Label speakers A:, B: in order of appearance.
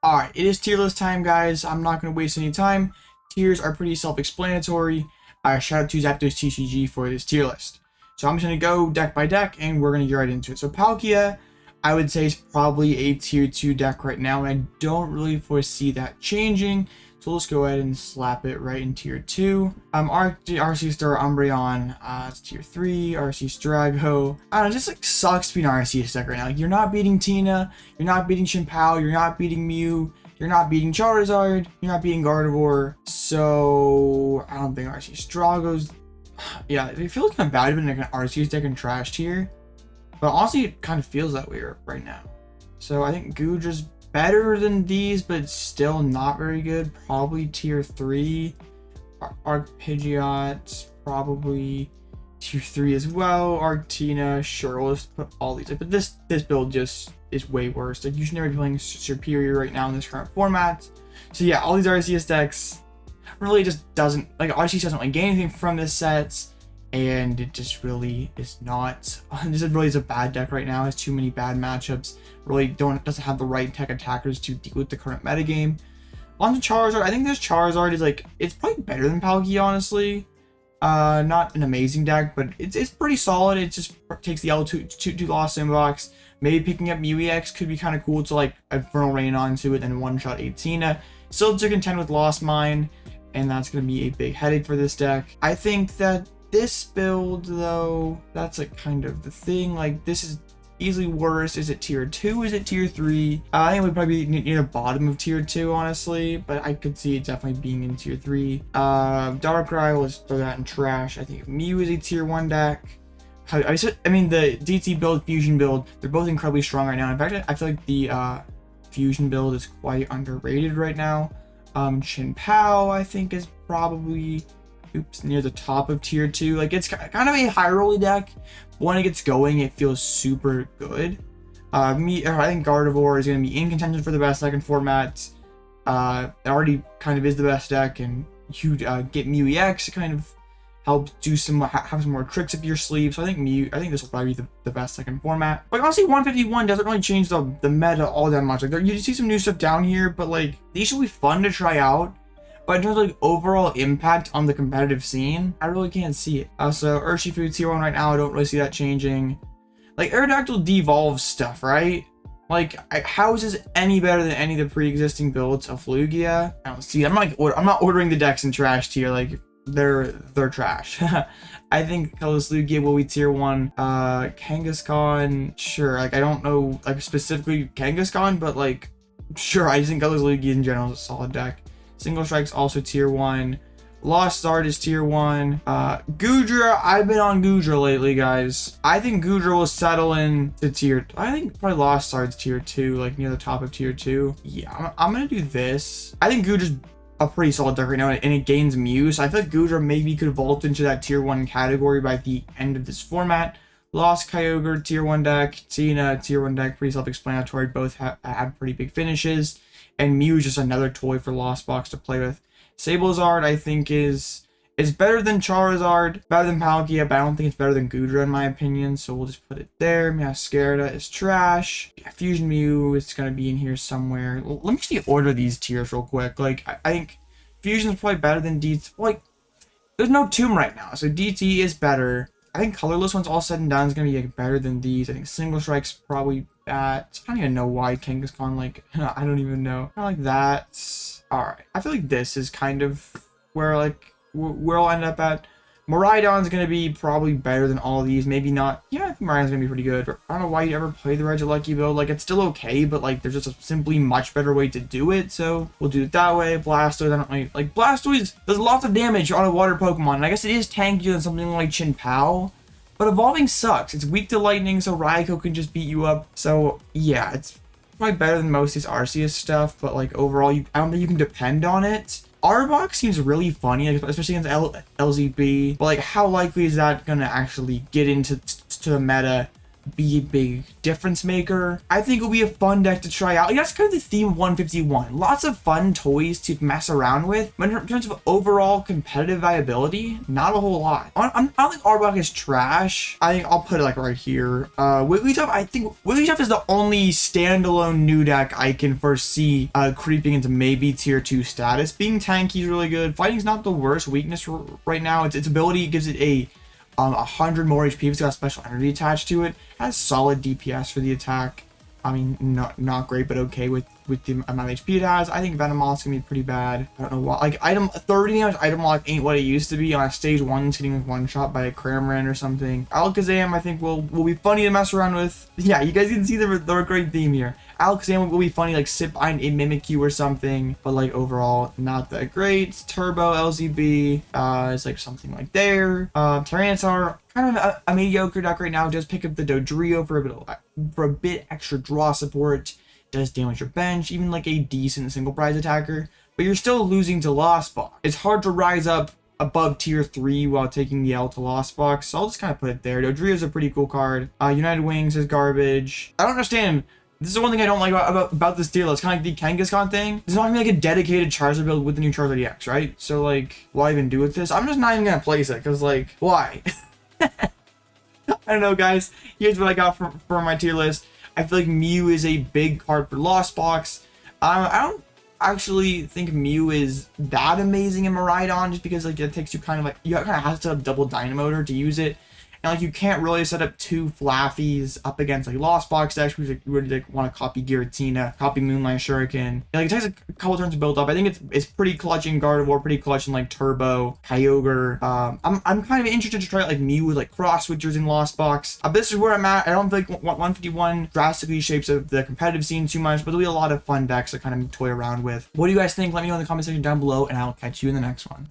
A: Alright, it is tier list time, guys. I'm not going to waste any time. Tiers are pretty self-explanatory. Shout out to Zapdos ptcg for this tier list. So I'm just going to go deck by deck, and we're going to get right into it. So Palkia, I would say, is probably a tier 2 deck right now, and I don't really foresee that changing. So let's go ahead and slap it right in tier 2. RC Star Umbreon, it's tier 3. RC Strago. I don't know, it just like sucks to be an RCS deck right now. Like, you're not beating Tina, you're not beating Chien-Pao, you're not beating Mew, you're not beating Charizard, you're not beating Gardevoir. So I don't think RC Strago's. Yeah, it feels kind of bad being like an RCS deck in trash tier. But honestly, it kind of feels that way right now. So I think Goodra's better than these, but still not very good. Probably tier 3. Arpeggiot, probably tier 3 as well. Arctina, sure, let's put all these. But this build just is way worse. Like, you should never be playing Superior right now in this current format. So yeah, all these RCS decks really just doesn't, like, RCS doesn't really gain anything from this set. And it just really is not. This really is a bad deck right now. It has too many bad matchups. Really doesn't have the right tech attackers to deal with the current metagame. On to Charizard, I think this Charizard is like, it's probably better than Palkia, honestly. Not an amazing deck, but it's pretty solid. It just takes the L2 Lost Inbox. Maybe picking up Mew EX could be kind of cool to like Infernal Rain onto it and one-shot 18. Still to contend with Lost Mine, and that's going to be a big headache for this deck. I think that this build, though, that's like kind of the thing. Like, this is easily worse. Is it tier 2? Is it tier 3? I think it would probably be near the bottom of tier 2, honestly, but I could see it definitely being in tier 3. Darkrai, let's throw that in trash. I think Mew is a tier 1 deck. I mean, the DT build, Fusion build, they're both incredibly strong right now. In fact, I feel like the Fusion build is quite underrated right now. Chien-Pao, I think, is probably near the top of tier 2. Like, it's kind of a high rolly deck. When it gets going, it feels super good. I think Gardevoir is going to be in contention for the best deck in format. It already kind of is the best deck, and you get Mew EX to kind of help do have some more tricks up your sleeve. So I think this will probably be the best deck in format. Like, honestly, 151 doesn't really change the meta all that much. Like, you see some new stuff down here, but like, these should be fun to try out. But in terms of like overall impact on the competitive scene, I really can't see it. So Urshifu tier 1 right now, I don't really see that changing. Like, Aerodactyl devolves stuff, right? Like, how is this any better than any of the pre-existing builds of Lugia? I don't see. I'm not ordering the decks in trash tier. Like, they're trash. I think Colorless Lugia will be tier 1. Kangaskhan, sure. Like, I don't know like specifically Kangaskhan, but like, sure. I just think Colorless Lugia in general is a solid deck. Single Strike's also tier 1. Lost Art is tier 1. Goodra, I've been on Goodra lately, guys. I think Goodra will settle in to tier. I think probably Lost Art's tier 2, like near the top of tier 2. Yeah, I'm gonna do this. I think Goodra's a pretty solid deck right now, and it gains Mew. So I feel like Goodra maybe could vault into that tier 1 category by the end of this format. Lost Kyogre, tier 1 deck. Tina, tier 1 deck, pretty self-explanatory. Both have pretty big finishes. And Mew is just another toy for Lost Box to play with. Sablezard, I think, is better than Charizard, better than Palkia, but I don't think it's better than Goodra in my opinion, so we'll just put it there. Masquerada is trash. Yeah, Fusion Mew is going to be in here somewhere. Let me see order these tiers real quick. Like, I think Fusion is probably better than DT. Like, there's no Tomb right now, so DT is better. I think Colorless, once all said and done, is going to be like, better than these. I think Single Strike's probably bad. I don't even know why Kangaskhan, like, I don't even know. I like that. Alright, I feel like this is kind of where, like, where I'll end up at. Miraidon's going to be probably better than all of these. Maybe not. Yeah, I think Miraidon's going to be pretty good. But I don't know why you ever play the Regieleki build. Like, it's still okay, but, like, there's just a simply much better way to do it. So, we'll do it that way. Blastoise, I don't really... Like, Blastoise does lots of damage on a water Pokemon. And I guess it is tankier than something like Chien-Pao. But Evolving sucks. It's weak to Lightning, so Raikou can just beat you up. So, yeah, it's probably better than most of these Arceus stuff. But, like, overall, I don't think you can depend on it. Arbok seems really funny, like, especially against LZB. But, like, how likely is that going to actually get into the meta be a big difference maker. I think it'll be a fun deck to try out. That's kind of the theme of 151. Lots of fun toys to mess around with, but in terms of overall competitive viability, not a whole lot. I don't think Arbok is trash. I think I'll put it like right here. Wigglytuff, I think Wigglytuff is the only standalone new deck I can foresee creeping into maybe tier 2 status. Being tanky is really good. Fighting's not the worst weakness right now. Its ability gives it a 100 more HP. It's got special energy attached to it. Has solid DPS for the attack. I mean, not great, but okay with the amount of HP it has. I think Venomoth's gonna be pretty bad. I don't know why. Like, 30 damage item lock ain't what it used to be. On a stage 1, it's getting with one shot by a Cramorant or something. Alakazam, I think will be funny to mess around with. Yeah, you guys can see the great theme here. Alakazam will be funny, like sit behind a Mimikyu or something, but like overall not that great. Turbo LZB is like something like there. Tyranitar, kind of a mediocre deck right now. Does pick up the Dodrio for a bit extra draw support. Does damage your bench, even like a decent single prize attacker, but you're still losing to Lost Box. It's hard to rise up above tier 3 while taking the L to Lost Box, so I'll just kind of put it there. Dodrio is a pretty cool card. United Wings is garbage. I don't understand. This is the one thing I don't like about this deal. It's kind of like the Kangaskhan thing. It's not gonna be like a dedicated Charizard build with the new Charizard EX, right? So like, what even do with this? I'm just not even gonna place it, because like, why? I don't know, guys. Here's what I got for my tier list. I feel like Mew is a big card for Lost Box. I don't actually think Mew is that amazing in Miraidon, just because like it takes you kind of like, you kind of have to set up double Dynamotor to use it. And like you can't really set up 2 Flaffies up against like Lost Box decks because like, you would like want to copy Giratina, copy Moonlight Shuriken. And, like it takes a couple turns to build up. I think it's pretty clutch in Gardevoir, pretty clutch in like Turbo, Kyogre. I'm kind of interested to try out like Mew with like cross switchers in Lost Box. This is where I'm at. I don't think 151 drastically shapes of the competitive scene too much, but there'll be a lot of fun decks to kind of toy around with. What do you guys think? Let me know in the comment section down below, and I'll catch you in the next one.